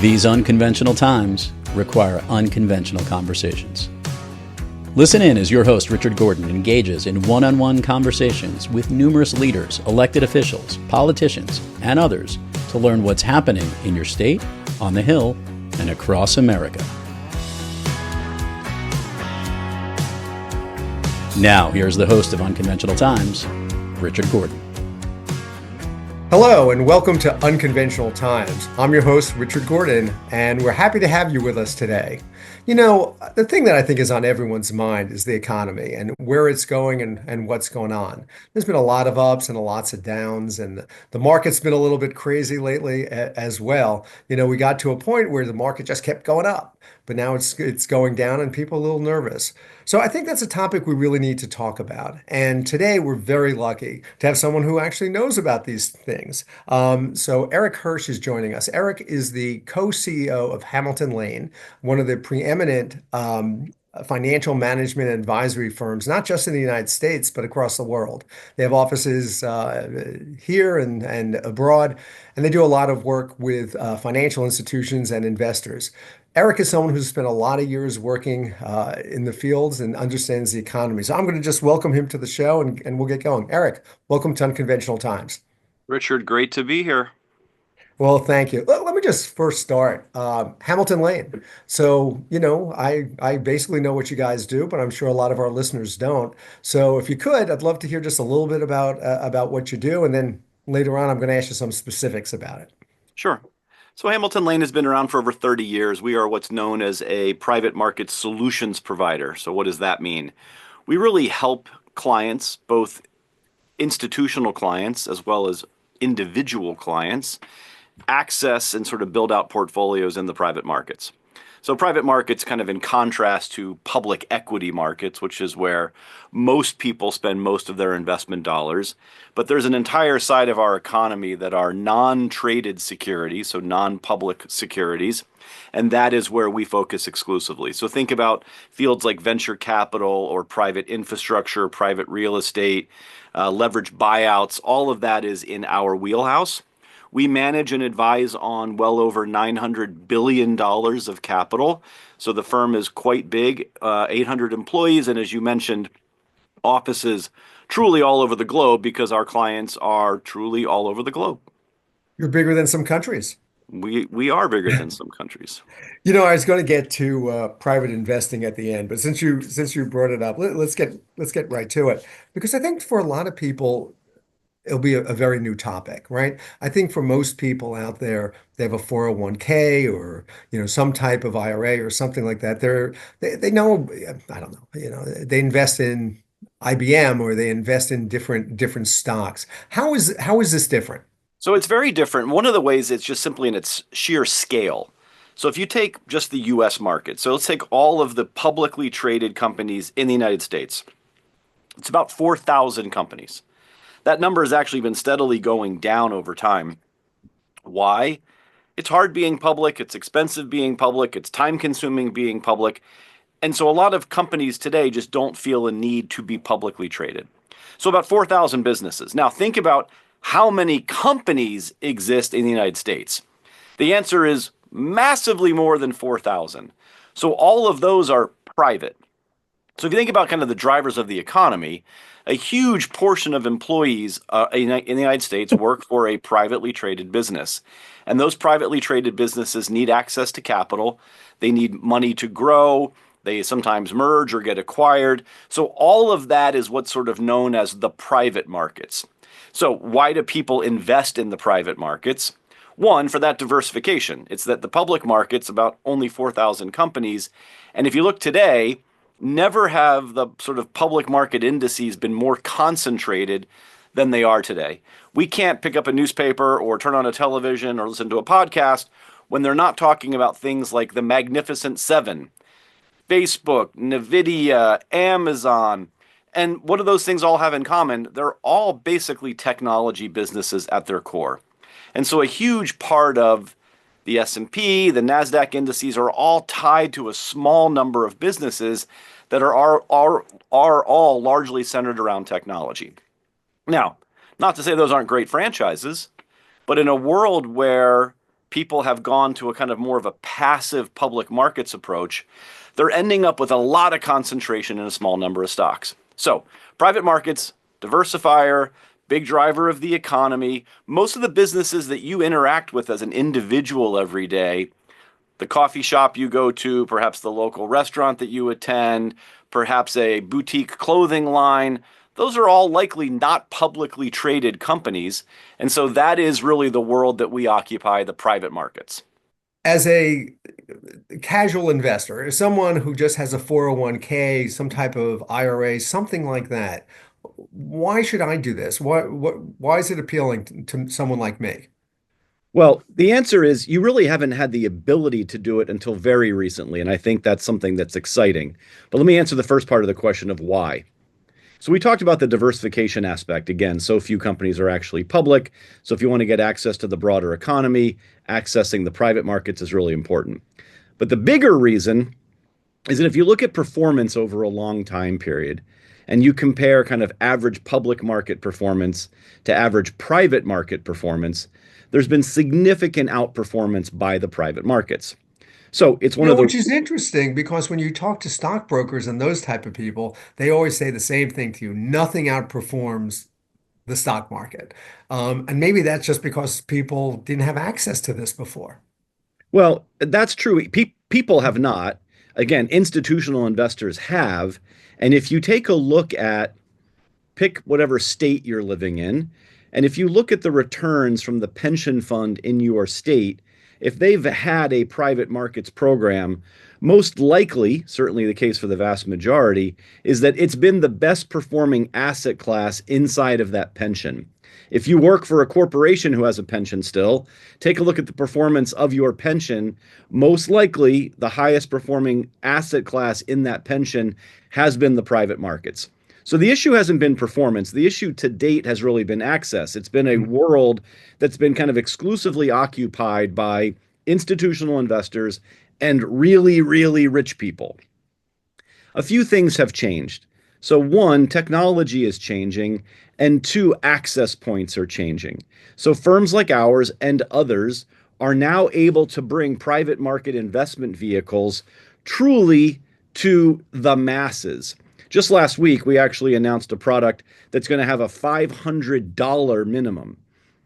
These unconventional times require unconventional conversations. Listen in as your host, Richard Gordon, engages in one-on-one conversations with numerous leaders, elected officials, politicians, and others to learn what's happening in your state, on the Hill, and across America. Now, here's the host of Unconventional Times, Richard Gordon. Hello and welcome to Unconventional Times. I'm your host, Richard Gordon, and we're happy to have you with us today. You know, the thing that I think is on everyone's mind is the economy and where it's going and what's going on. There's been a lot of ups and lots of downs, and the market's been a little bit crazy lately as well. You know, we got to a point where the market just kept going up, but now it's going down and people are a little nervous. So I think that's a topic we really need to talk about. And today we're very lucky to have someone who actually knows about these things. So Erik Hirsch is joining us. Erik is the co-CEO of Hamilton Lane, one of the preeminent financial management and advisory firms, not just in the United States, but across the world. They have offices here and abroad, and they do a lot of work with financial institutions and investors. Erik is someone who's spent a lot of years working in the fields and understands the economy. So I'm going to just welcome him to the show and we'll get going. Erik, welcome to Unconventional Times. Richard, great to be here. Well, thank you. Let me just first start. Hamilton Lane. So, you know, I basically know what you guys do, but I'm sure a lot of our listeners don't. So if you could, I'd love to hear just a little bit about what you do. And then later on, I'm going to ask you some specifics about it. Sure. So Hamilton Lane has been around for over 30 years. We are what's known as a private market solutions provider. So what does that mean? We really help clients, both institutional clients as well as individual clients, access and sort of build out portfolios in the private markets. So private markets kind of in contrast to public equity markets, which is where most people spend most of their investment dollars. But there's an entire side of our economy that are non-traded securities, so non-public securities. And that is where we focus exclusively. So think about fields like venture capital or private infrastructure, private real estate, leveraged buyouts. All of that is in our wheelhouse. We manage and advise on well over $900 billion of capital. So the firm is quite big, 800 employees. And as you mentioned, offices truly all over the globe because our clients are truly all over the globe. You're bigger than some countries. We are bigger than some countries. You know, I was going to get to private investing at the end, but since you brought it up, let's get right to it. Because I think for a lot of people, it'll be a very new topic, right? I think for most people out there, they have a 401k or, you know, some type of IRA or something like that. They know, I don't know, you know, they invest in IBM or they invest in different stocks. How is this different? So it's very different. One of the ways it's just simply in its sheer scale. So if you take just the US market, so let's take all of the publicly traded companies in the United States. It's about 4,000 companies. That number has actually been steadily going down over time. Why? It's hard being public, it's expensive being public, it's time-consuming being public. And so a lot of companies today just don't feel a need to be publicly traded. So about 4,000 businesses. Now think about how many companies exist in the United States. The answer is massively more than 4,000. So all of those are private. So if you think about kind of the drivers of the economy, a huge portion of employees in the United States work for a privately traded business. And those privately traded businesses need access to capital. They need money to grow. They sometimes merge or get acquired. So all of that is what's sort of known as the private markets. So why do people invest in the private markets? One, for that diversification. It's that the public market's about only 4,000 companies. And if you look today, never have the sort of public market indices been more concentrated than they are today. We can't pick up a newspaper or turn on a television or listen to a podcast when they're not talking about things like the Magnificent Seven, Facebook, Nvidia, Amazon. And what do those things all have in common? They're all basically technology businesses at their core. And so a huge part of the S&P, the NASDAQ indices are all tied to a small number of businesses that are all largely centered around technology. Now, not to say those aren't great franchises, but in a world where people have gone to a kind of more of a passive public markets approach, they're ending up with a lot of concentration in a small number of stocks. So private markets, diversifier, big driver of the economy. Most of the businesses that you interact with as an individual every day, the coffee shop you go to, perhaps the local restaurant that you attend, perhaps a boutique clothing line, those are all likely not publicly traded companies. And so that is really the world that we occupy, the private markets. As a casual investor, as someone who just has a 401k, some type of IRA, something like that, why should I do this? Why is it appealing to someone like me? Well, the answer is you really haven't had the ability to do it until very recently. And I think that's something that's exciting. But let me answer the first part of the question of why. So we talked about the diversification aspect. Again, so few companies are actually public. So if you want to get access to the broader economy, accessing the private markets is really important. But the bigger reason is that if you look at performance over a long time period and you compare kind of average public market performance to average private market performance, there's been significant outperformance by the private markets. So it's one of the Which is interesting because when you talk to stockbrokers and those type of people, they always say the same thing to you. Nothing outperforms the stock market. And maybe that's just because people didn't have access to this before. Well, that's true. People have not. Again, institutional investors have. And if you take a look at pick whatever state you're living in, and if you look at the returns from the pension fund in your state, if they've had a private markets program, most likely, certainly the case for the vast majority, is that it's been the best performing asset class inside of that pension. If you work for a corporation who has a pension still, take a look at the performance of your pension. Most likely, the highest performing asset class in that pension has been the private markets. So the issue hasn't been performance. The issue to date has really been access. It's been a world that's been kind of exclusively occupied by institutional investors and really, really rich people. A few things have changed. So one, technology is changing, and two, access points are changing. So firms like ours and others are now able to bring private market investment vehicles truly to the masses. Just last week, we actually announced a product that's going to have a $500 minimum.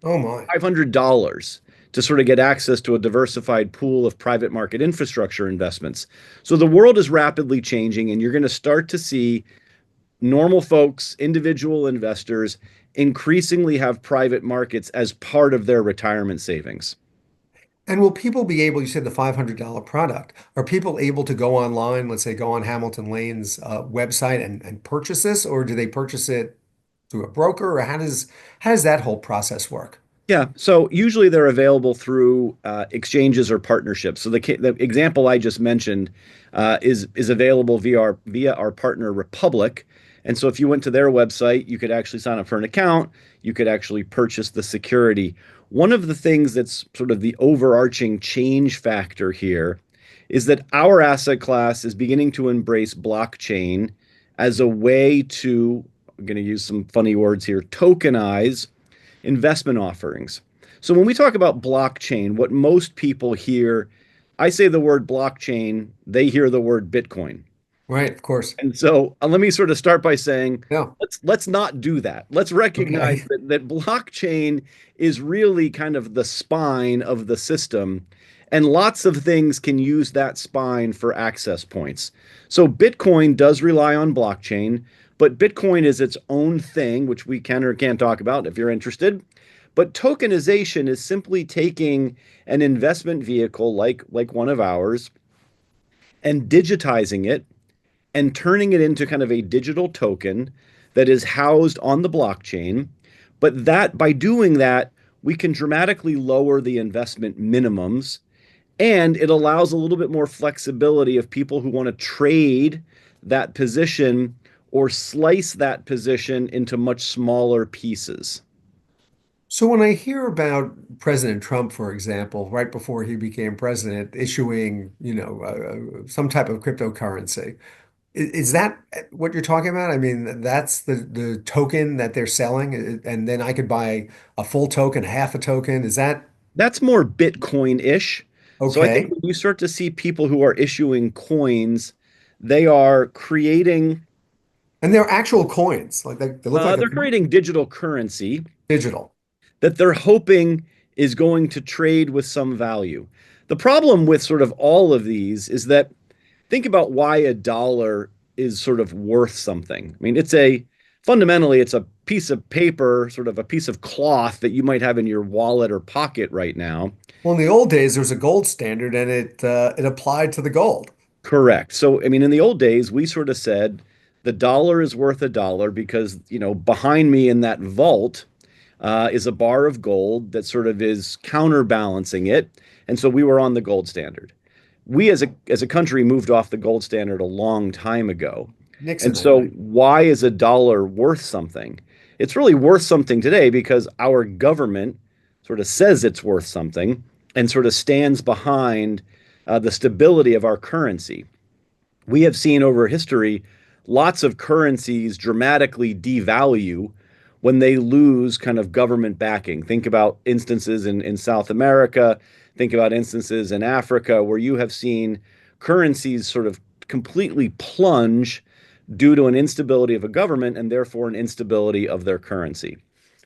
Oh my. $500 to sort of get access to a diversified pool of private market infrastructure investments. So the world is rapidly changing, and you're going to start to see normal folks, individual investors, increasingly have private markets as part of their retirement savings. And will people be able, you said the $500 product, are people able to go online, let's say go on Hamilton Lane's website and purchase this, or do they purchase it through a broker, or how does that whole process work? Yeah, so usually they're available through exchanges or partnerships. So the example I just mentioned is available via our partner Republic. And so if you went to their website, you could actually sign up for an account. You could actually purchase the security. One of the things that's sort of the overarching change factor here is that our asset class is beginning to embrace blockchain as a way to, I'm going to use some funny words here, tokenize investment offerings. So when we talk about blockchain, what most people hear, I say the word blockchain, they hear the word Bitcoin. Right, of course. And so let me sort of start by saying, Yeah. let's not do that. Let's recognize Okay. that blockchain is really kind of the spine of the system, and lots of things can use that spine for access points. So Bitcoin does rely on blockchain, but Bitcoin is its own thing, which we can or can't talk about if you're interested. But tokenization is simply taking an investment vehicle like one of ours and digitizing it and turning it into kind of a digital token that is housed on the blockchain. But that by doing that, we can dramatically lower the investment minimums, and it allows a little bit more flexibility of people who want to trade that position or slice that position into much smaller pieces. So when I hear about President Trump, for example, right before he became president, issuing, some type of cryptocurrency, is that what you're talking about? I mean, that's the token that they're selling, and then I could buy a full token, half a token. Is that That's more Bitcoin-ish. So I think Okay. when you start to see people who are issuing coins, they are creating And they're actual coins. Like they look like a they're creating digital currency digital. that they're hoping is going to trade with some value. The problem with sort of all of these is that think about why a dollar is sort of worth something. I mean, fundamentally it's a piece of paper, sort of a piece of cloth that you might have in your wallet or pocket right now. Well, in the old days, there was a gold standard, and it applied to the gold. Correct. So, I mean, in the old days, we sort of said the dollar is worth a dollar because, behind me in that vault is a bar of gold that sort of is counterbalancing it. And so we were on the gold standard. We as a country moved off the gold standard a long time ago. And Nixon, I so think. why is a dollar worth something? It's really worth something today because our government sort of says it's worth something and sort of stands behind the stability of our currency. We have seen over history lots of currencies dramatically devalue when they lose kind of government backing. Think about instances in South America, think about instances in Africa where you have seen currencies sort of completely plunge due to an instability of a government and therefore an instability of their currency.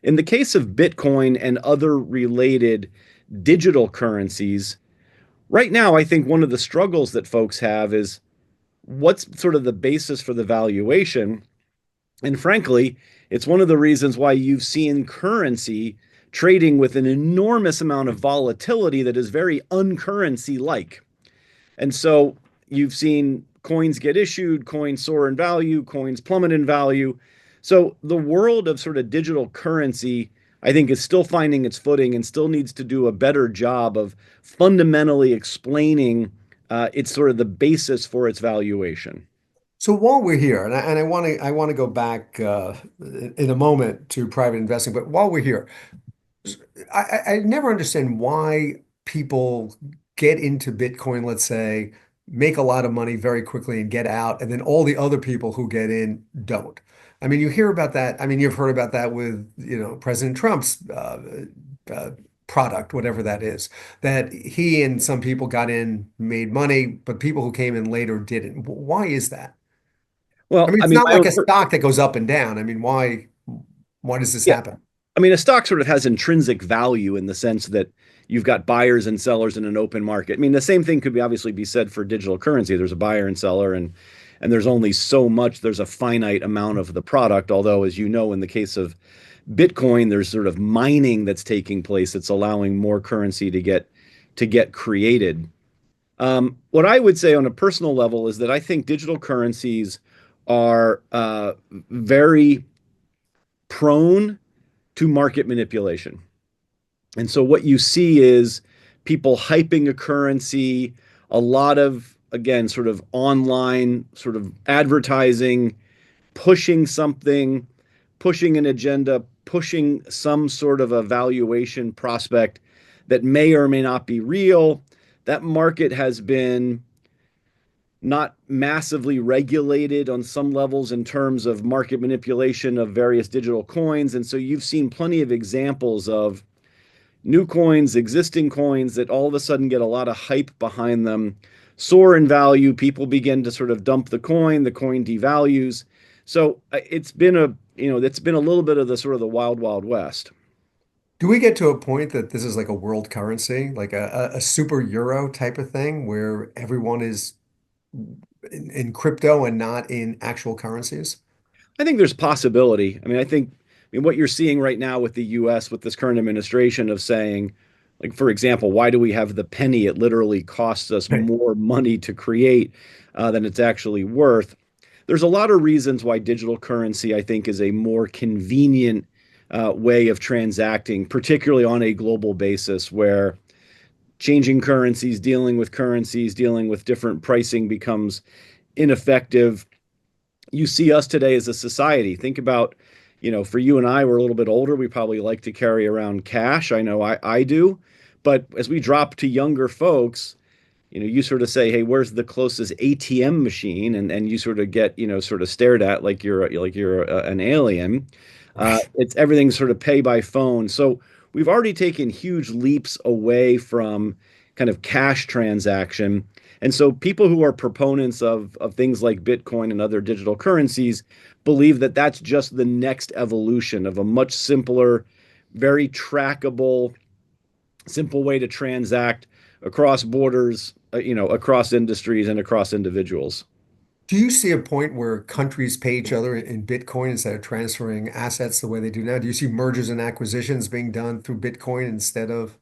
In the case of Bitcoin and other related digital currencies, right now, I think one of the struggles that folks have is what's sort of the basis for the valuation. And frankly, it's one of the reasons why you've seen currency trading with an enormous amount of volatility that is very uncurrency like. And so you've seen coins get issued, coins soar in value, coins plummet in value. So the world of sort of digital currency, I think, is still finding its footing and still needs to do a better job of fundamentally explaining it's sort of the basis for its valuation. So while we're here, and I want to go back in a moment to private investing, but while we're here, I never understand why people get into Bitcoin, let's say, make a lot of money very quickly and get out, and then all the other people who get in don't. I mean, you hear about that. I mean, you've heard about that with, President Trump's uh, product, whatever that is, that he and some people got in, made money, but people who came in later didn't. Why is that? I Well, mean, I it's mean, not my like own, a stock that goes up and down. I mean, why does this yeah, happen? I mean, a stock sort of has intrinsic value in the sense that you've got buyers and sellers in an open market. I mean, the same thing could obviously be said for digital currency. There's a buyer and seller, and there's only so much. There's a finite amount of the product. Although, as you know, in the case of Bitcoin, there's sort of mining that's taking place that's allowing more currency to get created. What I would say on a personal level is that I think digital currencies are very prone to market manipulation. And so what you see is people hyping a currency, a lot of, again, sort of online sort of advertising, pushing something, pushing an agenda, pushing some sort of a valuation prospect that may or may not be real. That market has been not massively regulated on some levels in terms of market manipulation of various digital coins. And so you've seen plenty of examples of new coins, existing coins that all of a sudden get a lot of hype behind them, soar in value. People begin to sort of dump the coin devalues. So it's been a little bit of the sort of the wild, wild west. Do we get to a point that this is like a world currency, like a super euro type of thing where everyone is in crypto and not in actual currencies? I think there's possibility. I mean, what you're seeing right now with the US with this current administration of saying, like, for example, why do we have the penny? It literally costs us Right. more money to create than it's actually worth. There's a lot of reasons why digital currency, I think, is a more convenient way of transacting, particularly on a global basis where changing currencies, dealing with different pricing becomes ineffective. You see us today as a society. Think about, for you and I, we're a little bit older. We probably like to carry around cash. I know I do. But as we drop to younger folks, you sort of say, "Hey, where's the closest ATM machine?" And you sort of get, sort of stared at like you're an alien. Right. It's everything sort of pay by phone. So we've already taken huge leaps away from kind of cash transaction. And so people who are proponents of things like Bitcoin and other digital currencies believe that that's just the next evolution of a much simpler, very trackable, simple way to transact across borders, across industries and across individuals. Do you see a point where countries pay each other in Bitcoin instead of transferring assets the way they do now? Do you see mergers and acquisitions being done through Bitcoin instead of,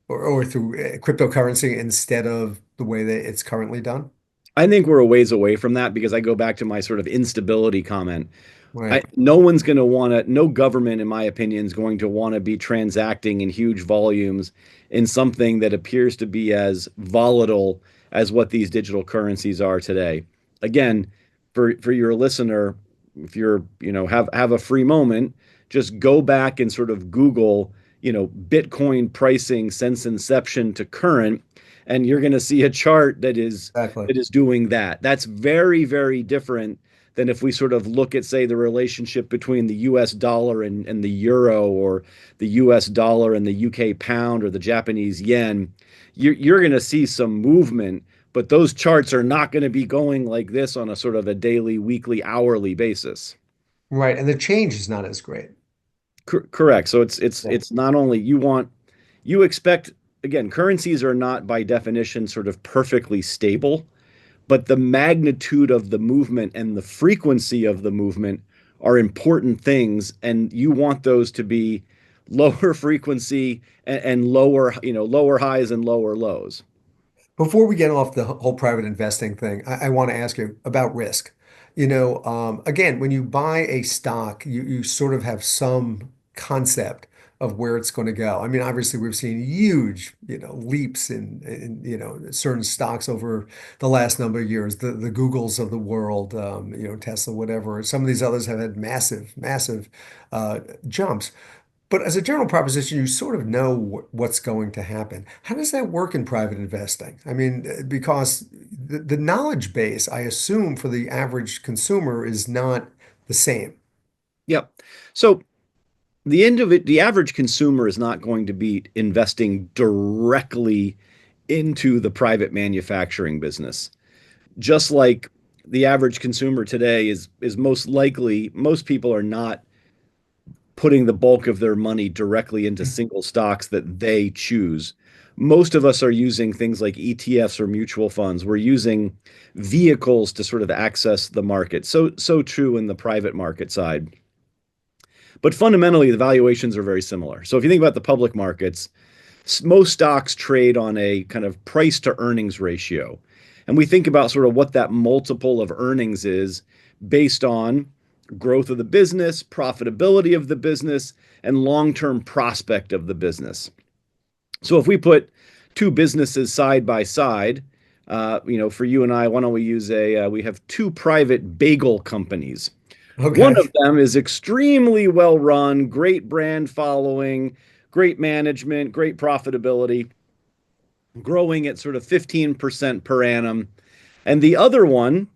or through cryptocurrency instead of the way that it's currently done? I think we're a ways away from that because I go back to my sort of instability comment. Right. No one's going to want to, no government, in my opinion, is going to want to be transacting in huge volumes in something that appears to be as volatile as what these digital currencies are today. Again, for your listener, if you're, have a free moment, just go back and sort of Google, Bitcoin pricing since inception to current, and you're going to see a chart Exactly. that is doing that. That's very, very different than if we sort of look at, say, the relationship between the US dollar and the euro, or the US dollar and the UK pound, or the Japanese yen. You're going to see some movement, but those charts are not going to be going like this on a sort of a daily, weekly, hourly basis. Right. And the change is not as great. Correct. So it's it's Yeah. it's not only you expect, again, currencies are not by definition sort of perfectly stable, but the magnitude of the movement and the frequency of the movement are important things, and you want those to be lower frequency and lower, lower highs and lower lows. Before we get off the whole private investing thing, I want to ask you about risk. Again, when you buy a stock, you sort of have some concept of where it's going to go. I mean, obviously, we've seen huge, leaps in certain stocks over the last number of years. The Googles of the world, Tesla, whatever. Some of these others have had massive, massive jumps. But as a general proposition, you sort of know what's going to happen. How does that work in private investing? I mean, because the knowledge base, I assume, for the average consumer is not the same. Yep. So the average consumer is not going to be investing directly into the private manufacturing business. Just like the average consumer today is most people are not putting the bulk of their money directly into single stocks that they choose. Most of us are using things like ETFs or mutual funds. We're using vehicles to sort of access the market. So true in the private market side. But fundamentally, the valuations are very similar. So if you think about the public markets, most stocks trade on a kind of price to earnings ratio. And we think about sort of what that multiple of earnings is based on growth of the business, profitability of the business, and long-term prospect of the business. So if we put two businesses side by side, for you and I, why don't we use we have two private bagel companies. One Okay. of them is extremely well run, great brand following, great management, great profitability, growing at sort of 15% per annum. And the other one,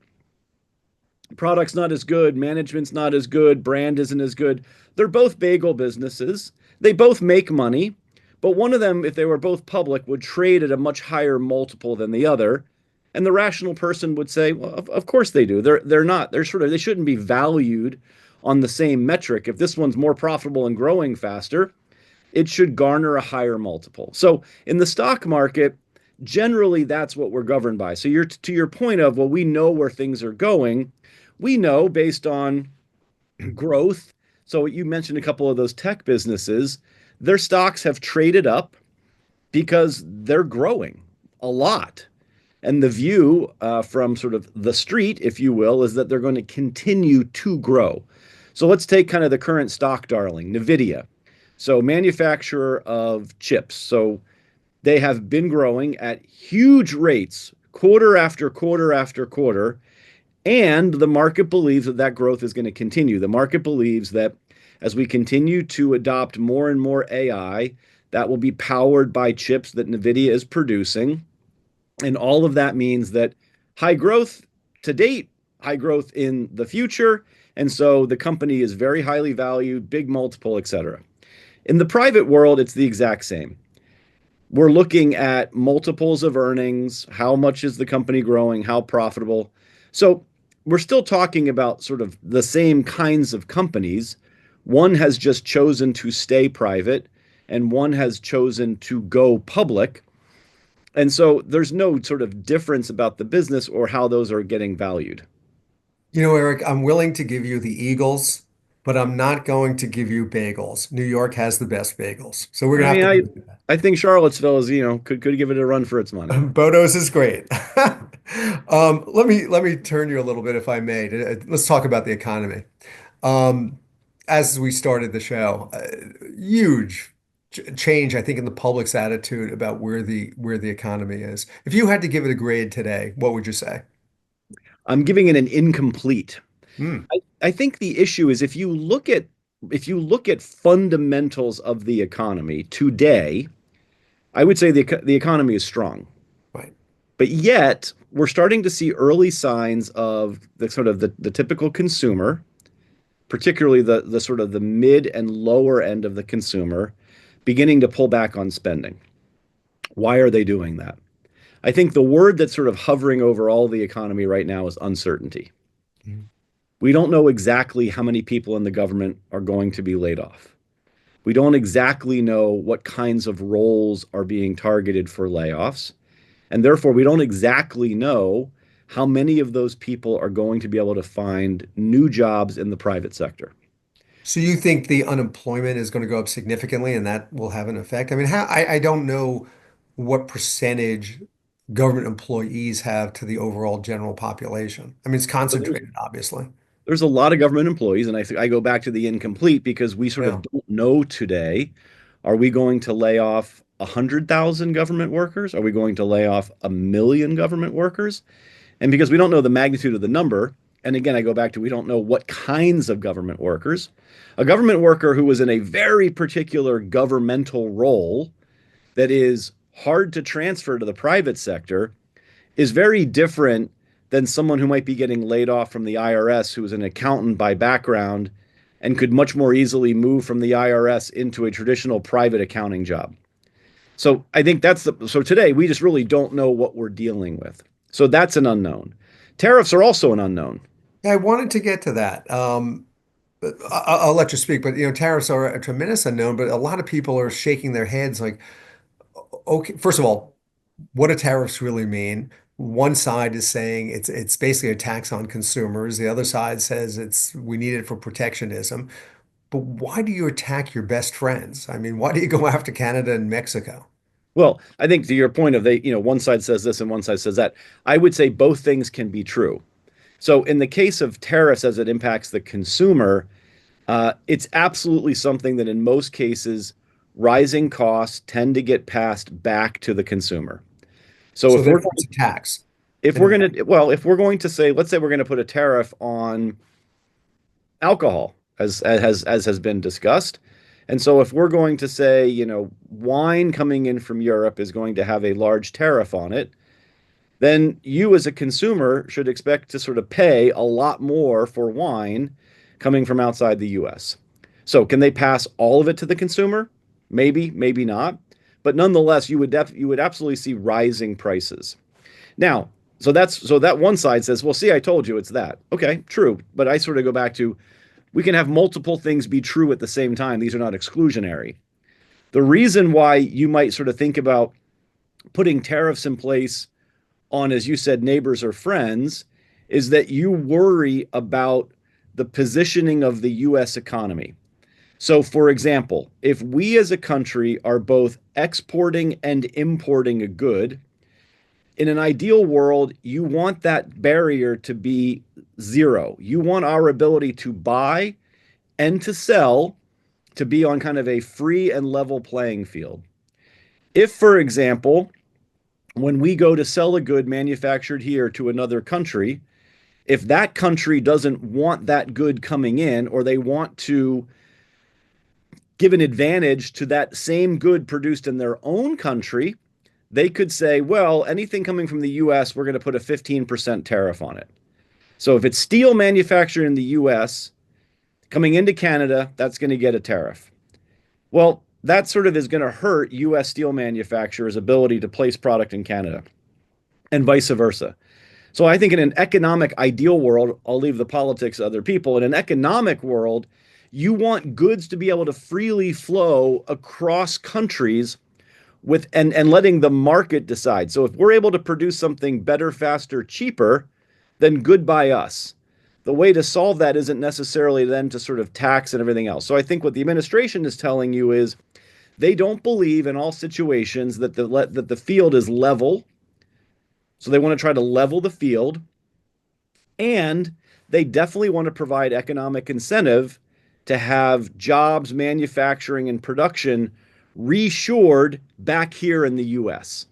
product's not as good, management's not as good, brand isn't as good. They're both bagel businesses. They both make money, but one of them, if they were both public, would trade at a much higher multiple than the other. And the rational person would say, well, of course they do. They're not. They shouldn't be valued on the same metric. If this one's more profitable and growing faster, it should garner a higher multiple. So in the stock market, generally that's what we're governed by. So you're to your point of, well, we know where things are going. We know based on growth. So you mentioned a couple of those tech businesses, their stocks have traded up because they're growing a lot. And the view from sort of the street, if you will, is that they're going to continue to grow. So let's take kind of the current stock darling, Nvidia. So manufacturer of chips. So they have been growing at huge rates, quarter after quarter after quarter. And the market believes that that growth is going to continue. The market believes that as we continue to adopt more and more AI, that will be powered by chips that Nvidia is producing. And all of that means that high growth to date, high growth in the future. And so the company is very highly valued, big multiple, et cetera. In the private world, it's the exact same. We're looking at multiples of earnings, how much is the company growing, how profitable. So we're still talking about sort of the same kinds of companies. One has just chosen to stay private, and one has chosen to go public. And so there's no sort of difference about the business or how those are getting valued. Erik, I'm willing to give you the Eagles, but I'm not going to give you bagels. New York has the best bagels. So we're I gonna have mean, to I go with that. I think Charlottesville is, could give it a run for its money. Bodo's is great. Let me turn you a little bit, if I may. Let's talk about the economy. Um, as we started the show, huge change, I think, in the public's attitude about where the economy is. If you had to give it a grade today, what would you say? I'm giving it an incomplete. Hmm, I think the issue is if you look at fundamentals of the economy today, I would say the economy is strong. right. But yet, we're starting to see early signs of the sort of the typical consumer, particularly the sort of the mid and lower end of the consumer, beginning to pull back on spending. Why are they doing that? I think the word that's sort of hovering over all the economy right now is uncertainty. Mhm. We don't know exactly how many people in the government are going to be laid off. We don't exactly know what kinds of roles are being targeted for layoffs. And therefore, we don't exactly know how many of those people are going to be able to find new jobs in the private sector. So you think the unemployment is going to go up significantly and that will have an effect? I mean, I don't know what percentage government employees have to the overall general population. I mean, it's So there's concentrated, obviously. there's a lot of government employees, and I go back to the incomplete because we sort Yeah. of don't know today. Are we going to lay off 100,000 government workers? Are we going to lay off 1 million government workers? And because we don't know the magnitude of the number, and again, I go back to we don't know what kinds of government workers. A government worker who was in a very particular governmental role that is hard to transfer to the private sector is very different than someone who might be getting laid off from the IRS who is an accountant by background and could much more easily move from the IRS into a traditional private accounting job. So I think so today we just really don't know what we're dealing with. So that's an unknown. Tariffs are also an unknown. Yeah, I wanted to get to that. But I'll let you speak, but tariffs are a tremendous unknown, but a lot of people are shaking their heads like, okay, first of all, what do tariffs really mean? One side is saying it's basically a tax on consumers. The other side says it's we need it for protectionism. But why do you attack your best friends? I mean, why do you go after Canada and Mexico? Well, I think to your point of one side says this and one side says that, I would say both things can be true. So in the case of tariffs as it impacts the consumer, it's absolutely something that in most cases, rising costs tend to get passed back to the consumer. So So therefore, it's a tax. if we're And going to well, if we're going to say, let's say we're going to put a tariff on alcohol, as has been discussed. And so if we're going to say, wine coming in from Europe is going to have a large tariff on it, then you as a consumer should expect to sort of pay a lot more for wine coming from outside the US. So can they pass all of it to the consumer? Maybe, maybe not. But nonetheless, you would absolutely see rising prices. Now, so that one side says, well, see, I told you it's that. Okay, true. But I sort of go back to we can have multiple things be true at the same time. These are not exclusionary. The reason why you might sort of think about putting tariffs in place on, as you said, neighbors or friends, is that you worry about the positioning of the US economy. So, for example, if we as a country are both exporting and importing a good, in an ideal world, you want that barrier to be zero. You want our ability to buy and to sell to be on kind of a free and level playing field. If, for example, when we go to sell a good manufactured here to another country, if that country doesn't want that good coming in, or they want to give an advantage to that same good produced in their own country, they could say, well, anything coming from the US, we're going to put a 15% tariff on it. So if it's steel manufactured in the US coming into Canada, that's going to get a tariff. Well, that sort of is going to hurt US steel manufacturers' ability to place product in Canada and vice versa. So I think in an economic ideal world, I'll leave the politics to other people. In an economic world, you want goods to be able to freely flow across countries with and letting the market decide. So if we're able to produce something better, faster, cheaper, then goodbye us. The way to solve that isn't necessarily then to sort of tax and everything else. So I think what the administration is telling you is they don't believe in all situations that the field is level. So they want to try to level the field, and they definitely want to provide economic incentive to have jobs, manufacturing, and production reshored back here in the US.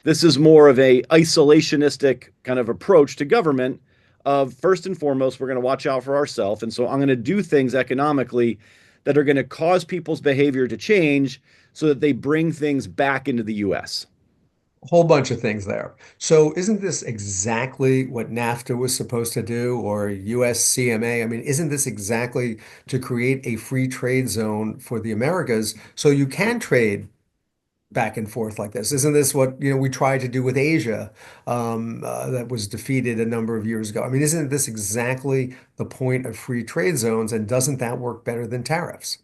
This is more of a isolationistic kind of approach to government of first and foremost, we're going to watch out for ourselves. And so I'm going to do things economically that are going to cause people's behavior to change so that they bring things back into the US. A whole bunch of things there. So isn't this exactly what NAFTA was supposed to do or USCMA? I mean, isn't this exactly to create a free trade zone for the Americas so you can trade back and forth like this? Isn't this what, we tried to do with Asia, that was defeated a number of years ago? I mean, isn't this exactly the point of free trade zones, and doesn't that work better than tariffs?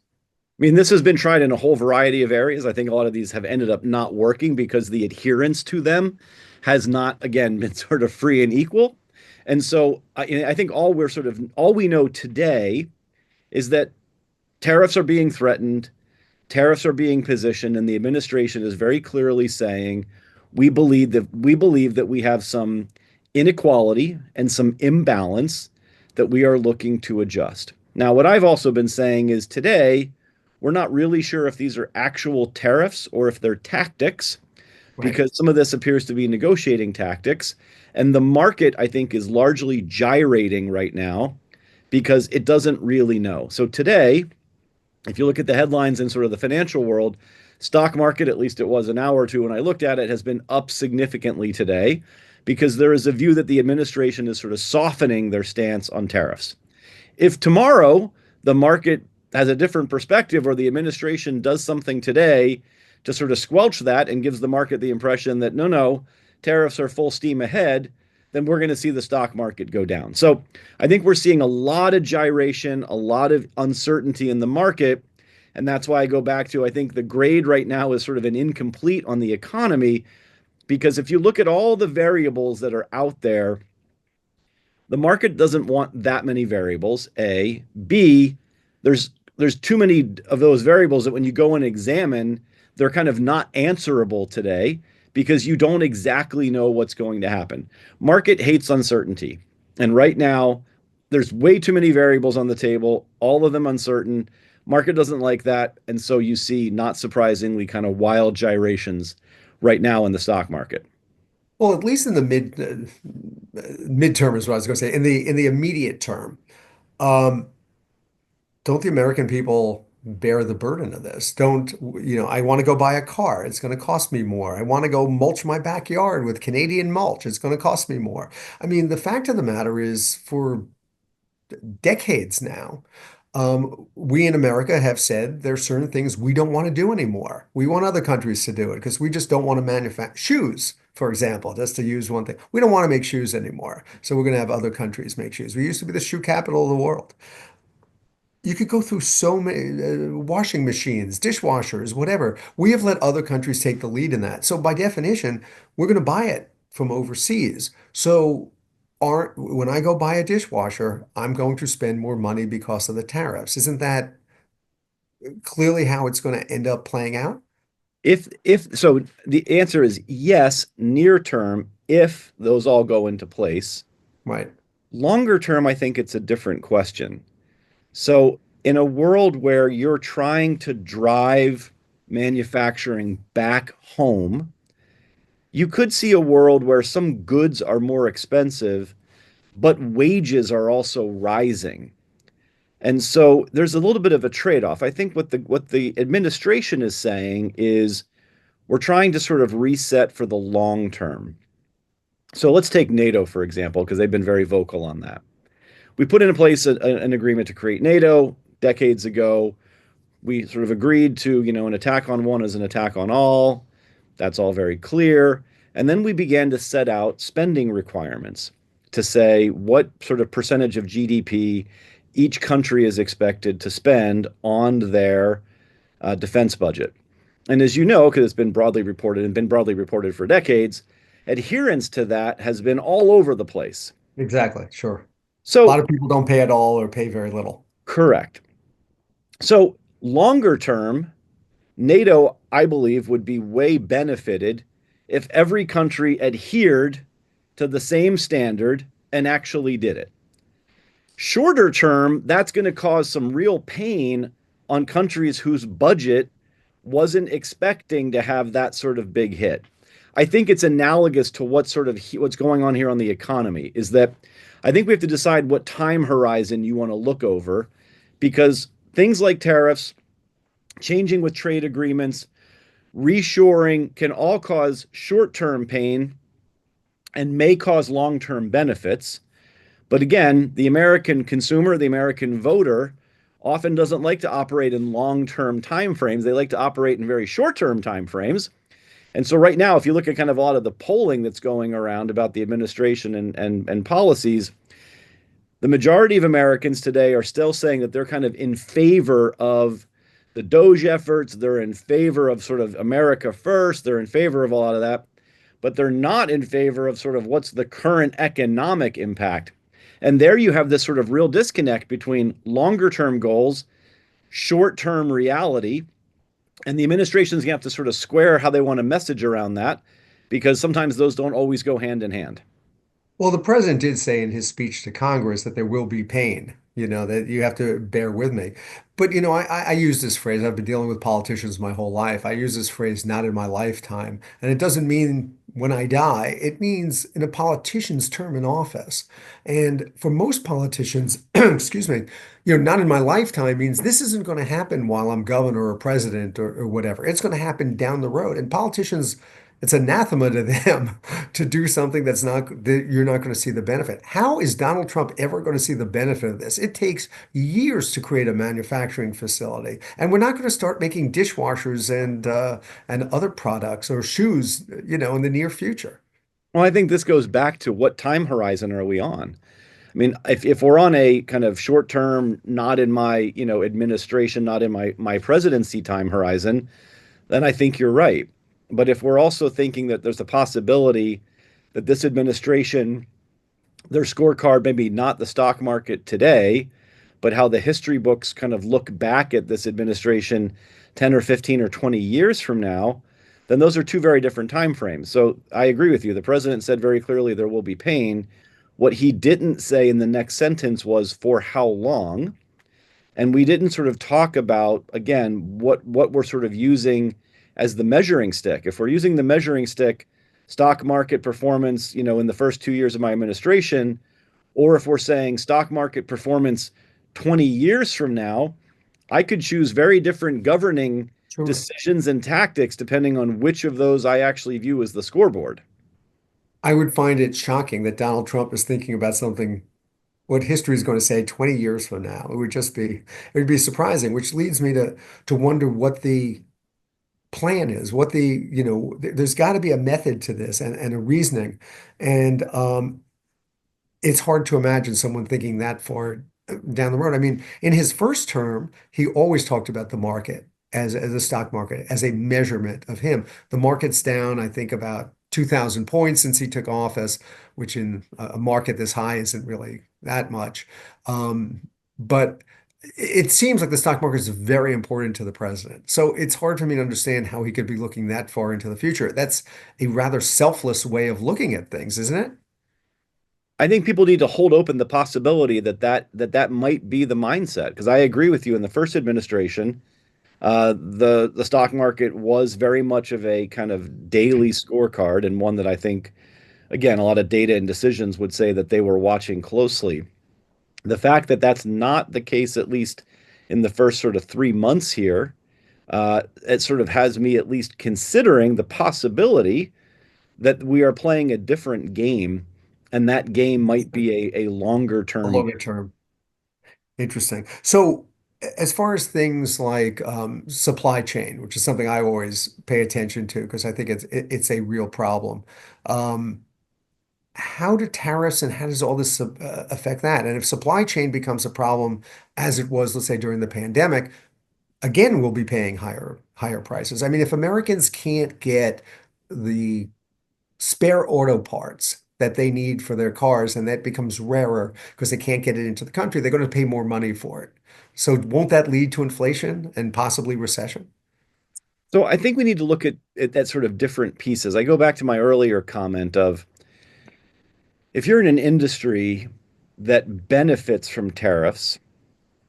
I mean, this has been tried in a whole variety of areas. I think a lot of these have ended up not working because the adherence to them has not, again, been sort of free and equal. And so I think all we know today is that tariffs are being threatened, tariffs are being positioned, and the administration is very clearly saying we believe that we have some inequality and some imbalance that we are looking to adjust. Now, what I've also been saying is today, we're not really sure if these are actual tariffs or if they're tactics, Right. because some of this appears to be negotiating tactics. And the market, I think, is largely gyrating right now because it doesn't really know. So today, if you look at the headlines in sort of the financial world, stock market, at least it was an hour or two when I looked at it, has been up significantly today because there is a view that the administration is sort of softening their stance on tariffs. If tomorrow the market has a different perspective or the administration does something today to sort of squelch that and gives the market the impression that no, tariffs are full steam ahead, then we're going to see the stock market go down. So I think we're seeing a lot of gyration, a lot of uncertainty in the market. And that's why I go back to I think the grade right now is sort of an incomplete on the economy, because if you look at all the variables that are out there, the market doesn't want that many variables, A. B, there's too many of those variables that when you go and examine, they're kind of not answerable today because you don't exactly know what's going to happen. Market hates uncertainty. And right now, there's way too many variables on the table, all of them uncertain. Market doesn't like that. And so you see, not surprisingly, kind of wild gyrations right now in the stock market. Well, at least in the midterm is what I was going to say. In the immediate term, um, don't the American people bear the burden of this? Don't, I want to go buy a car. It's going to cost me more. I want to go mulch my backyard with Canadian mulch. It's going to cost me more. I mean, the fact of the matter is, for decades now, we in America have said there's certain things we don't want to do anymore. We want other countries to do it because we just don't want to manufacture shoes, for example, just to use one thing. We don't want to make shoes anymore. So we're going to have other countries make shoes. We used to be the shoe capital of the world. You could go through so many washing machines, dishwashers, whatever. We have let other countries take the lead in that. So by definition, we're going to buy it from overseas. So aren't when I go buy a dishwasher, I'm going to spend more money because of the tariffs. Isn't that clearly how it's going to end up playing out? If so, the answer is yes, near term, if those all go into place. Right. Longer term, I think it's a different question. So, in a world where you're trying to drive manufacturing back home, you could see a world where some goods are more expensive, but wages are also rising. And so there's a little bit of a trade-off. I think what the administration is saying is we're trying to sort of reset for the long term. So let's take NATO, for example, because they've been very vocal on that. We put in place an agreement to create NATO decades ago. we sort of agreed to, an attack on one is an attack on all. That's all very clear. And then we began to set out spending requirements to say what sort of percentage of GDP each country is expected to spend on their defense budget. And as you know, because it's been broadly reported and been broadly reported for decades, adherence to that has been all over the place. Exactly. Sure. A lot So, of people don't pay at all or pay very little. correct. So, longer term, NATO, I believe, would be way benefited if every country adhered to the same standard and actually did it. Shorter term, that's going to cause some real pain on countries whose budget wasn't expecting to have that sort of big hit. I think it's analogous to what's going on here on the economy is that I think we have to decide what time horizon you want to look over because things like tariffs, changing with trade agreements, reshoring can all cause short-term pain and may cause long-term benefits. But again, the American consumer, the American voter, often doesn't like to operate in long-term timeframes. They like to operate in very short-term timeframes. And so right now, if you look at kind of a lot of the polling that's going around about the administration and policies, the majority of Americans today are still saying that they're kind of in favor of the Doge efforts. They're in favor of sort of America first. They're in favor of a lot of that, but they're not in favor of sort of what's the current economic impact. And there you have this sort of real disconnect between longer term goals, short term reality, and the administration's gonna have to sort of square how they want to message around that because sometimes those don't always go hand in hand. Well, the president did say in his speech to Congress that there will be pain, that you have to bear with me. But, I use this phrase. I've been dealing with politicians my whole life. I use this phrase, not in my lifetime. And it doesn't mean when I die, it means in a politician's term in office. And for most politicians, excuse me, not in my lifetime means this isn't going to happen while I'm governor or president or whatever. It's going to happen down the road. And politicians, it's anathema to them to do something that you're not going to see the benefit. How is Donald Trump ever going to see the benefit of this? It takes years to create a manufacturing facility, and we're not going to start making dishwashers and other products or shoes, in the near future. Well, I think this goes back to what time horizon are we on? I mean, if we're on a kind of short term, not in my, administration, not in my presidency time horizon, then I think you're right. But if we're also thinking that there's a possibility that this administration, their scorecard, maybe not the stock market today, but how the history books kind of look back at this administration 10 or 15 or 20 years from now, then those are two very different time frames. So I agree with you. The president said very clearly there will be pain. What he didn't say in the next sentence was for how long. And we didn't sort of talk about, again, what we're sort of using as the measuring stick. If we're using the measuring stick, stock market performance, in the first 2 years of my administration, or if we're saying stock market performance 20 years from now, I could choose very different governing Sure. decisions and tactics depending on which of those I actually view as the scoreboard. I would find it shocking that Donald Trump is thinking about something, what history is going to say 20 years from now. It would be surprising, which leads me to wonder what the plan is, there's got to be a method to this and a reasoning. And it's hard to imagine someone thinking that far down the road. I mean, in his first term, he always talked about the market as a stock market, as a measurement of him. The market's down, I think, about 2,000 points since he took office, which in a market this high isn't really that much. But it seems like the stock market is very important to the president. So it's hard for me to understand how he could be looking that far into the future. That's a rather selfless way of looking at things, isn't it? I think people need to hold open the possibility that might be the mindset. Because I agree with you in the first administration, the stock market was very much of a kind of daily scorecard and one that I think, again, a lot of data and decisions would say that they were watching closely. The fact that that's not the case, at least in the first sort of 3 months here, it sort of has me at least considering the possibility that we are playing a different game, and that game might be a longer A term. longer term. Interesting. So as far as things like supply chain, which is something I always pay attention to because I think it's a real problem. Um, how do tariffs and how does all this affect that? And if supply chain becomes a problem, as it was, let's say during the pandemic, again, we'll be paying higher prices. I mean, if Americans can't get the spare auto parts that they need for their cars, and that becomes rarer because they can't get it into the country, they're going to pay more money for it. So won't that lead to inflation and possibly recession? So I think we need to look at that sort of different pieces. I go back to my earlier comment of if you're in an industry that benefits from tariffs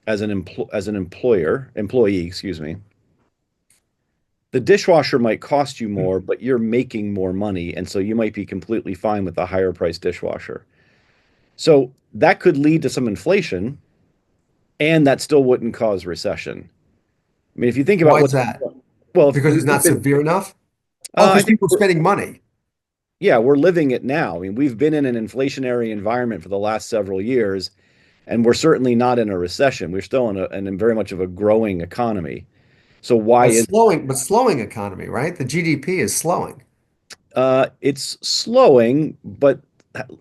as an employee, excuse me, the dishwasher might cost you more, but you're making more money, and so you might be completely fine with a higher price dishwasher. So that could lead to some inflation, and that still wouldn't cause recession. I mean, if you think about Why is what's that? well, if Because it's we've not been, severe enough? Oh, I because think people are spending money. yeah, we're living it now. I mean, we've been in an inflationary environment for the last several years, and we're certainly not in a recession. We're still in very much of a growing economy. So why is But slowing economy, right? The GDP is slowing. it's slowing, but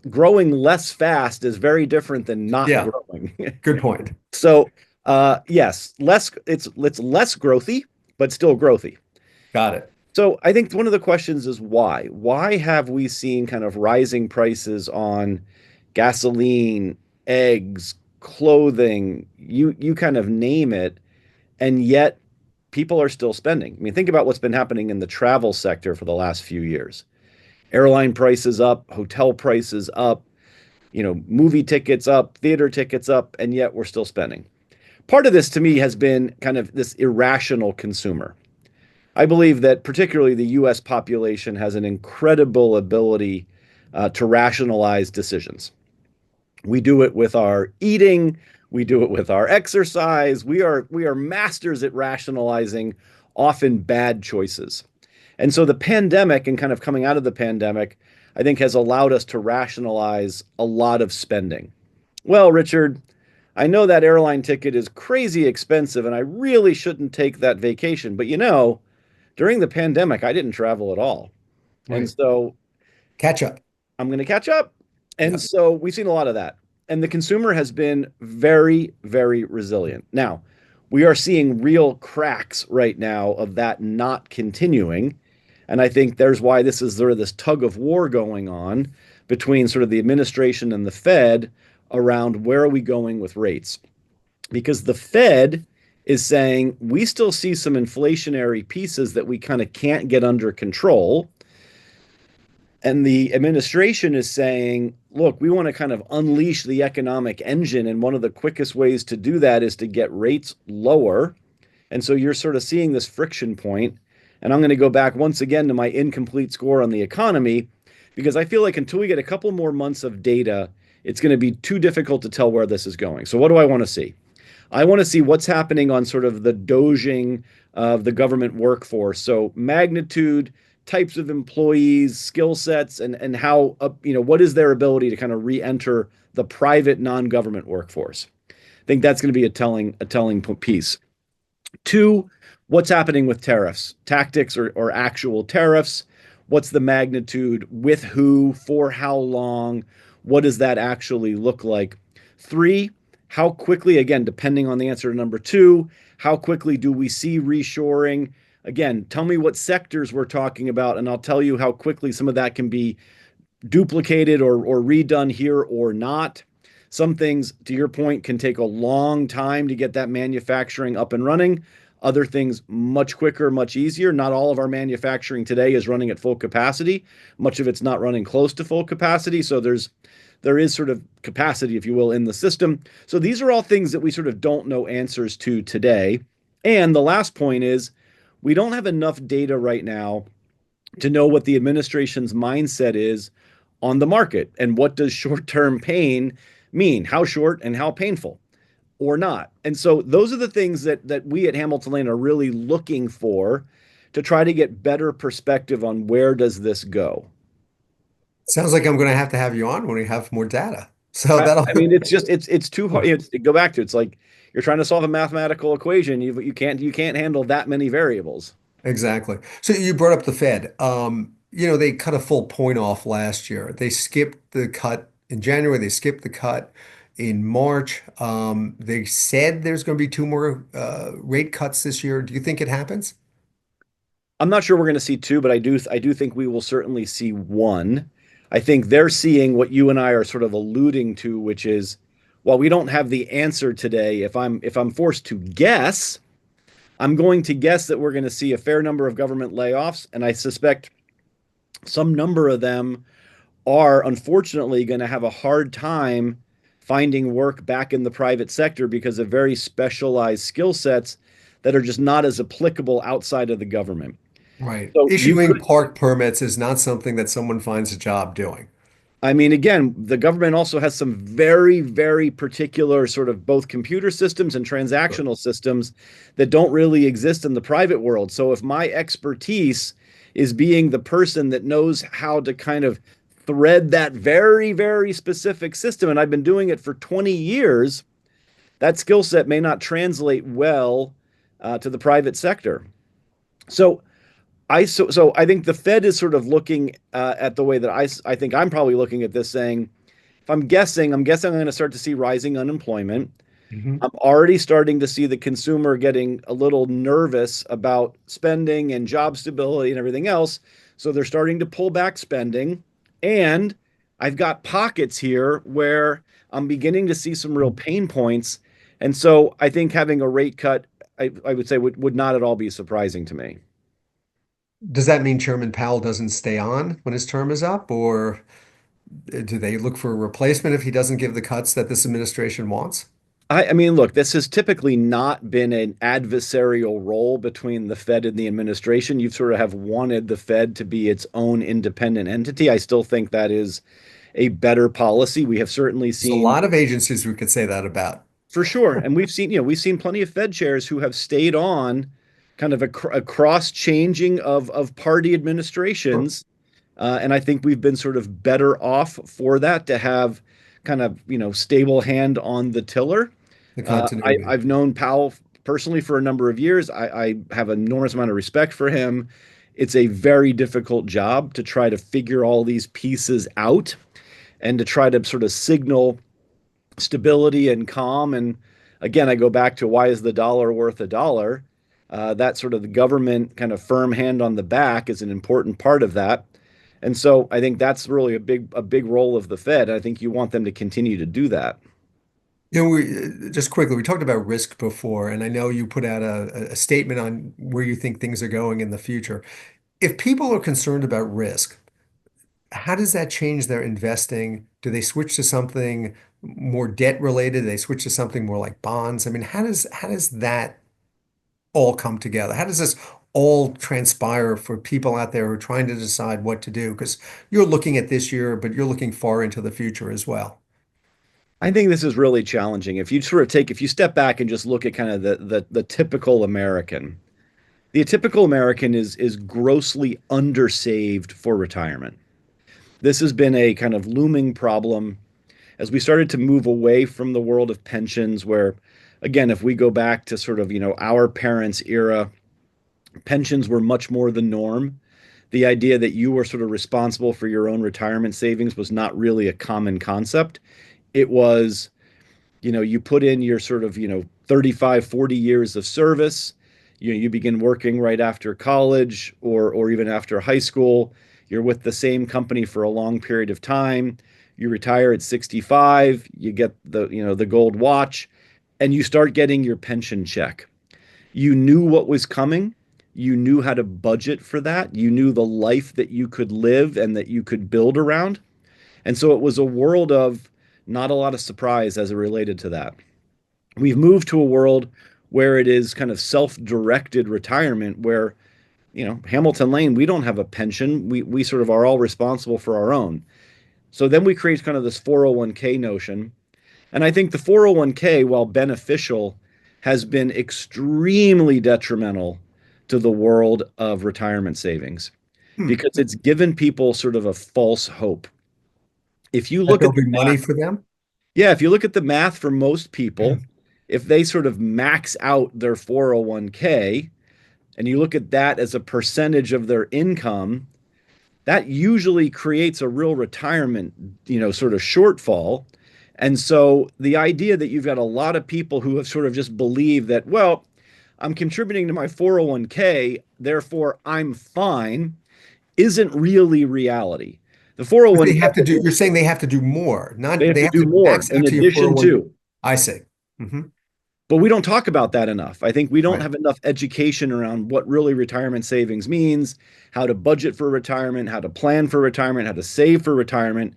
growing less fast is very different than not Yeah, growing. good point. So yes, less it's less growthy, but still growthy. Got it. So I think one of the questions is why? Why have we seen kind of rising prices on gasoline, eggs, clothing, you kind of name it, and yet people are still spending. I mean, think about what's been happening in the travel sector for the last few years. Airline prices up, hotel prices up, movie tickets up, theater tickets up, and yet we're still spending. Part of this to me has been kind of this irrational consumer. I believe that particularly the US population has an incredible ability to rationalize decisions. We do it with our eating, we do it with our exercise. We are masters at rationalizing often bad choices. And so the pandemic and kind of coming out of the pandemic, I think has allowed us to rationalize a lot of spending. Well, Richard, I know that airline ticket is crazy expensive and I really shouldn't take that vacation, but during the pandemic, I didn't travel at all. And Right. so Catch up. I'm going to catch up. And Yeah. so we've seen a lot of that. And the consumer has been very, very resilient. Now, we are seeing real cracks right now of that not continuing. And I think there's why this is sort of this tug of war going on between sort of the administration and the Fed around where are we going with rates. Because the Fed is saying we still see some inflationary pieces that we kind of can't get under control. And the administration is saying, look, we want to kind of unleash the economic engine. And one of the quickest ways to do that is to get rates lower. And so you're sort of seeing this friction point. And I'm going to go back once again to my incomplete score on the economy, because I feel like until we get a couple more months of data, it's going to be too difficult to tell where this is going. So what do I want to see? I want to see what's happening on sort of the doging of the government workforce. So magnitude, types of employees, skill sets, and how what is their ability to kind of re-enter the private non-government workforce. I think that's going to be a telling piece. Two, what's happening with tariffs, tactics or actual tariffs? What's the magnitude? With who? For how long? What does that actually look like? Three, how quickly, again, depending on the answer to number two, how quickly do we see reshoring? Again, tell me what sectors we're talking about, and I'll tell you how quickly some of that can be duplicated or redone here or not. Some things, to your point, can take a long time to get that manufacturing up and running. Other things much quicker, much easier. Not all of our manufacturing today is running at full capacity. Much of it's not running close to full capacity. So there is sort of capacity, if you will, in the system. So these are all things that we sort of don't know answers to today. And the last point is we don't have enough data right now to know what the administration's mindset is on the market and what does short-term pain mean, how short and how painful or not. And so those are the things that we at Hamilton Lane are really looking for to try to get better perspective on where does this go. Sounds like I'm going to have you on when we have more data. So I, that'll, I mean, it's just it's too hard. Go back to it's like you're trying to solve a mathematical equation. You can't handle that many variables. Exactly. So you brought up the Fed. They cut a full point off last year. They skipped the cut in January. They skipped the cut in March. They said there's going to be two more rate cuts this year. Do you think it happens? I'm not sure we're going to see two, but I do think we will certainly see one. I think they're seeing what you and I are sort of alluding to, which is while we don't have the answer today, if I'm forced to guess, I'm going to guess that we're going to see a fair number of government layoffs, and I suspect some number of them are unfortunately going to have a hard time finding work back in the private sector because of very specialized skill sets that are just not as applicable outside of the government. Right. So you Issuing could, park permits is not something that someone finds a job doing. I mean, again, the government also has some very, very particular sort of both computer systems and Sure. transactional systems that don't really exist in the private world. So if my expertise is being the person that knows how to kind of thread that very, very specific system, and I've been doing it for 20 years, that skill set may not translate well to the private sector. So I think the Fed is sort of looking at the way that I think I'm probably looking at this, saying, if I'm guessing I'm going to start to see rising unemployment. Mhm. I'm already starting to see the consumer getting a little nervous about spending and job stability and everything else. So they're starting to pull back spending. And I've got pockets here where I'm beginning to see some real pain points. And so I think having a rate cut, I would say, would not at all be surprising to me. Does that mean Chairman Powell doesn't stay on when his term is up, or do they look for a replacement if he doesn't give the cuts that this administration wants? I mean, look, this has typically not been an adversarial role between the Fed and the administration. You sort of have wanted the Fed to be its own independent entity. I still think that is a better policy. We have certainly There's a seen, lot of agencies we could say that about. for sure, and we've seen plenty of Fed chairs who have stayed on kind of a cross changing of party Sure. administrations, and I think we've been sort of better off for that to have kind of stable hand on the tiller. The I, continuity. I've known Powell personally for a number of years. I have an enormous amount of respect for him. It's a very difficult job to try to figure all these pieces out and to try to sort of signal stability and calm. And again, I go back to why is the dollar worth a dollar? That sort of the government kind of firm hand on the back is an important part of that. And so I think that's really a big role of the Fed. I think you want them to continue to do that. We just quickly, we talked about risk before, and I know you put out a statement on where you think things are going in the future. If people are concerned about risk, how does that change their investing? Do they switch to something more debt related? Do they switch to something more like bonds? I mean, how does that all come together? How does this all transpire for people out there who are trying to decide what to do? Because you're looking at this year, but you're looking far into the future as well. I think this is really challenging. If you step back and just look at kind of the typical American, the typical American is grossly undersaved for retirement. This has been a kind of looming problem as we started to move away from the world of pensions, where, again, if we go back to sort of, our parents' era, pensions were much more the norm. The idea that you were sort of responsible for your own retirement savings was not really a common concept. It was, you put in your sort of, 35, 40 years of service. You begin working right after college or even after high school. You're with the same company for a long period of time. You retire at 65, you get the gold watch, and you start getting your pension check. You knew what was coming. You knew how to budget for that. You knew the life that you could live and that you could build around. And so it was a world of not a lot of surprise as it related to that. We've moved to a world where it is kind of self-directed retirement, where, Hamilton Lane, we don't have a pension. We sort of are all responsible for our own. So then we create kind of this 401k notion. And I think the 401k, while beneficial, has been extremely detrimental to the world of retirement savings Hmm. because it's given people sort of a false hope. If you That look at there'll the be money math, for them? yeah, if you look at the math for most people, if they sort of max out their 401k, and you look at that as a percentage of their income, that usually creates a real retirement, sort of shortfall. And so the idea that you've got a lot of people who have sort of just believed that, well, I'm contributing to my 401k, therefore I'm fine, isn't really reality. The But they 401k, have to do, you're saying they have to do more, they not have they to have do to more max in out to your addition 401. to. I see. Hmm. But we don't talk about that enough. I think we don't Right. have enough education around what really retirement savings means, how to budget for retirement, how to plan for retirement, how to save for retirement.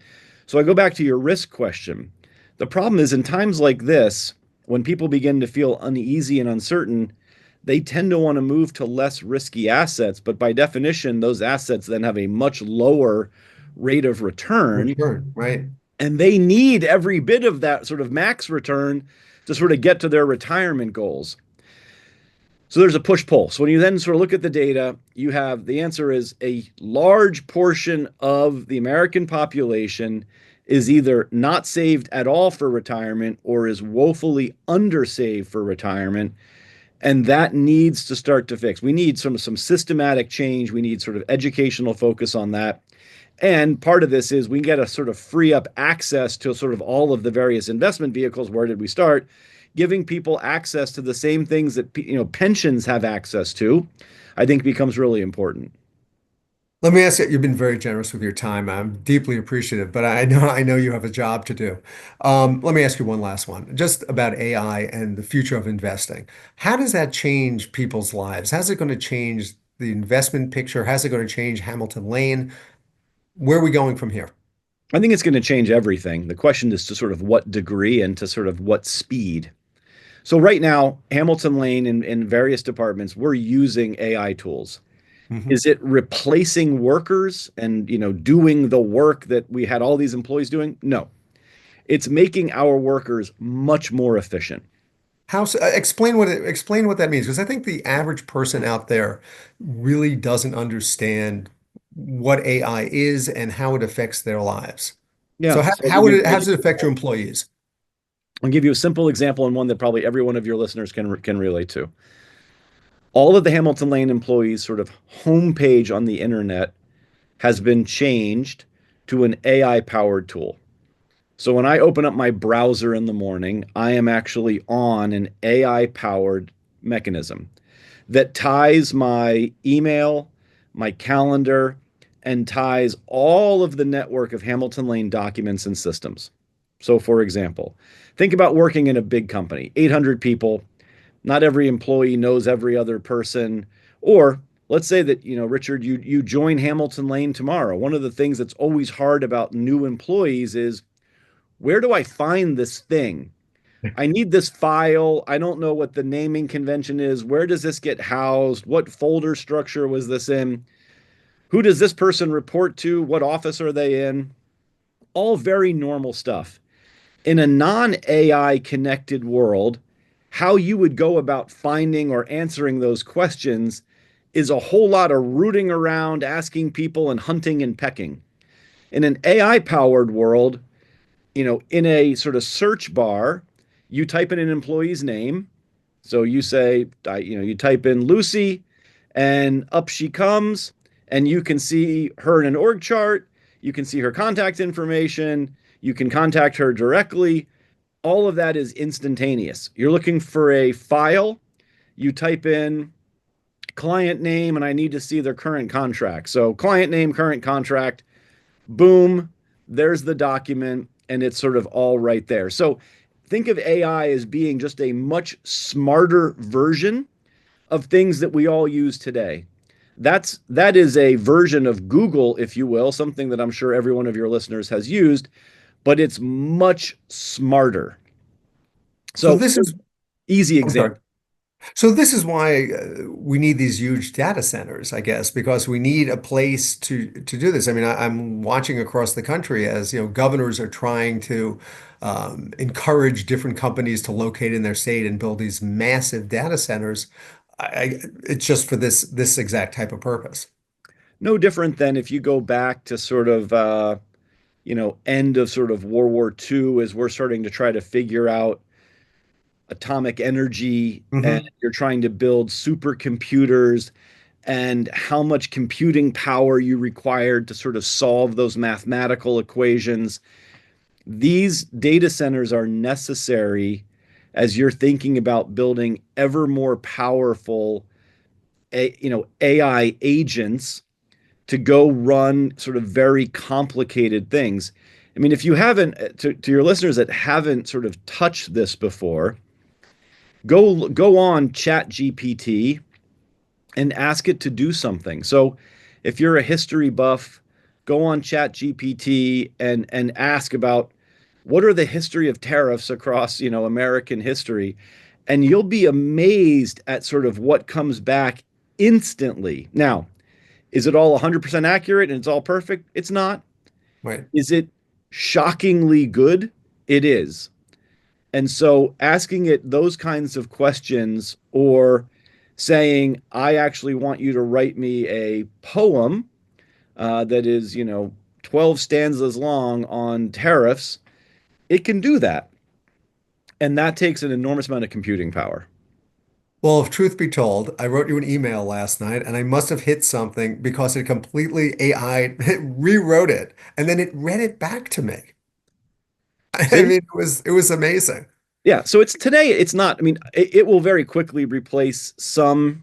So I go back to your risk question. The problem is in times like this, when people begin to feel uneasy and uncertain, they tend to want to move to less risky assets. But by definition, those assets then have a much lower rate of return. Return, right. And they need every bit of that sort of max return to sort of get to their retirement goals. So there's a push pull. So when you then sort of look at the data, you have the answer is a large portion of the American population is either not saved at all for retirement or is woefully undersaved for retirement. And that needs to start to fix. We need some systematic change. We need sort of educational focus on that. And part of this is we get to sort of free up access to sort of all of the various investment vehicles. Where did we start? Giving people access to the same things that pensions have access to, I think becomes really important. Let me ask you, you've been very generous with your time. I'm deeply appreciative, but I know you have a job to do. Let me ask you one last one, just about AI and the future of investing. How does that change people's lives? How's it going to change the investment picture? How's it going to change Hamilton Lane? Where are we going from here? I think it's going to change everything. The question is to sort of what degree and to sort of what speed. So right now, Hamilton Lane in various departments, we're using AI tools. Hmm. Is it replacing workers and doing the work that we had all these employees doing? No. It's making our workers much more efficient. Explain what that means, because I think the average person out there really doesn't understand what AI is and how it affects their lives. Yeah. So So how does it affect your employees? I'll give you a simple example and one that probably every one of your listeners can relate to. All of the Hamilton Lane employees' sort of homepage on the internet has been changed to an AI powered tool. So when I open up my browser in the morning, I am actually on an AI powered mechanism that ties my email, my calendar, and ties all of the network of Hamilton Lane documents and systems. So, for example, think about working in a big company, 800 people. Not every employee knows every other person. Or let's say that, Richard, you join Hamilton Lane tomorrow. One of the things that's always hard about new employees is where do I find this thing? I need this file. I don't know what the naming convention is. Where does this get housed? What folder structure was this in? Who does this person report to? What office are they in? All very normal stuff. In a non AI connected world, how you would go about finding or answering those questions is a whole lot of rooting around, asking people, and hunting and pecking. In an AI powered world, in a sort of search bar, you type in an employee's name. So you say, you type in Lucy, and up she comes, and you can see her in an org chart. You can see her contact information. You can contact her directly. All of that is instantaneous. You're looking for a file. You type in client name, and I need to see their current contract. So client name, current contract, boom, there's the document, and it's sort of all right there. So think of AI as being just a much smarter version of things that we all use today. That is a version of Google, if you will, something that I'm sure every one of your listeners has used, but it's much smarter. So So this is, easy I'm sorry. example. So this is why we need these huge data centers, I guess, because we need a place to do this. I mean, I'm watching across the country as governors are trying to encourage different companies to locate in their state and build these massive data centers. It's just for this exact type of purpose. No different than if you go back to sort of end of sort of World War II as we're starting to try to figure out atomic energy, Mm-hmm. and you're trying to build supercomputers, and how much computing power you required to sort of solve those mathematical equations. These data centers are necessary as you're thinking about building ever more powerful AI agents to go run sort of very complicated things. I mean, if you haven't, to your listeners that haven't sort of touched this before, go on Chat GPT and ask it to do something. So if you're a history buff, go on Chat GPT and ask about what are the history of tariffs across, American history, and you'll be amazed at sort of what comes back instantly. Now, is it all 100% accurate and it's all perfect? It's not. Right. Is it shockingly good? It is. And so asking it those kinds of questions, or saying, I actually want you to write me a poem that is, 12 stanzas long on tariffs, it can do that. And that takes an enormous amount of computing power. Well, if truth be told, I wrote you an email last night and I must have hit something because it completely AI rewrote it and then it read it back to me. I See? mean, it was amazing. Yeah. So it's not, I mean, it will very quickly replace some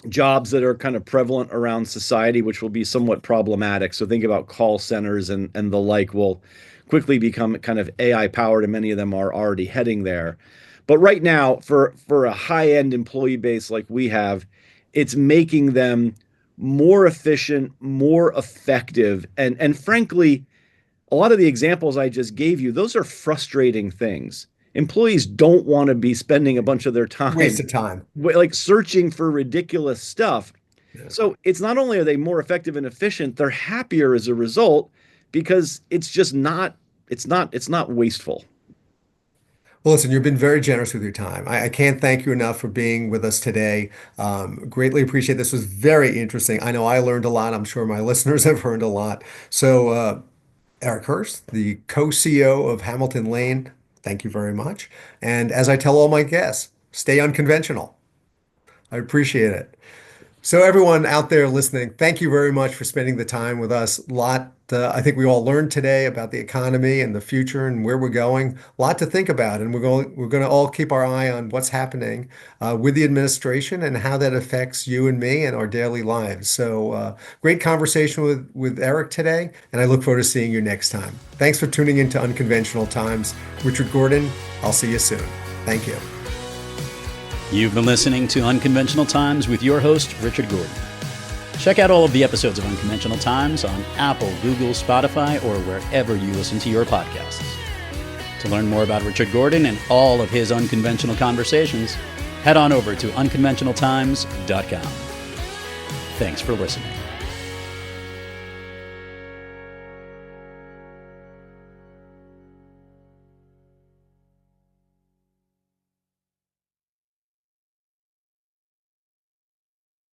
jobs that are kind of prevalent around society, which will be somewhat problematic. So think about call centers and the like will quickly become kind of AI powered, and many of them are already heading there. But right now, for a high end employee base like we have, it's making them more efficient, more effective, and frankly, a lot of the examples I just gave you, those are frustrating things. Employees don't want to be spending a bunch of their Waste time of time. like searching for ridiculous stuff. Yeah. So it's not only are they more effective and efficient, they're happier as a result because it's just not it's not wasteful. Well, listen, you've been very generous with your time. I can't thank you enough for being with us today. Greatly appreciate this. Was very interesting. I know I learned a lot. I'm sure my listeners have learned a lot. So, Erik Hirsch, the co-CEO of Hamilton Lane, thank you very much. And as I tell all my guests, stay unconventional. I appreciate it. So everyone out there listening, thank you very much for spending the time with us. A lot, I think we all learned today about the economy and the future and where we're going. A lot to think about, and we're going to all keep our eye on what's happening with the administration and how that affects you and me and our daily lives. So great conversation with Erik today, and I look forward to seeing you next time. Thanks for tuning into Unconventional Times. Richard Gordon, I'll see you soon. Thank you. You've been listening to Unconventional Times with your host, Richard Gordon. Check out all of the episodes of Unconventional Times on Apple, Google, Spotify, or wherever you listen to your podcasts. To learn more about Richard Gordon and all of his unconventional conversations, head on over to unconventionaltimes.com. Thanks for listening.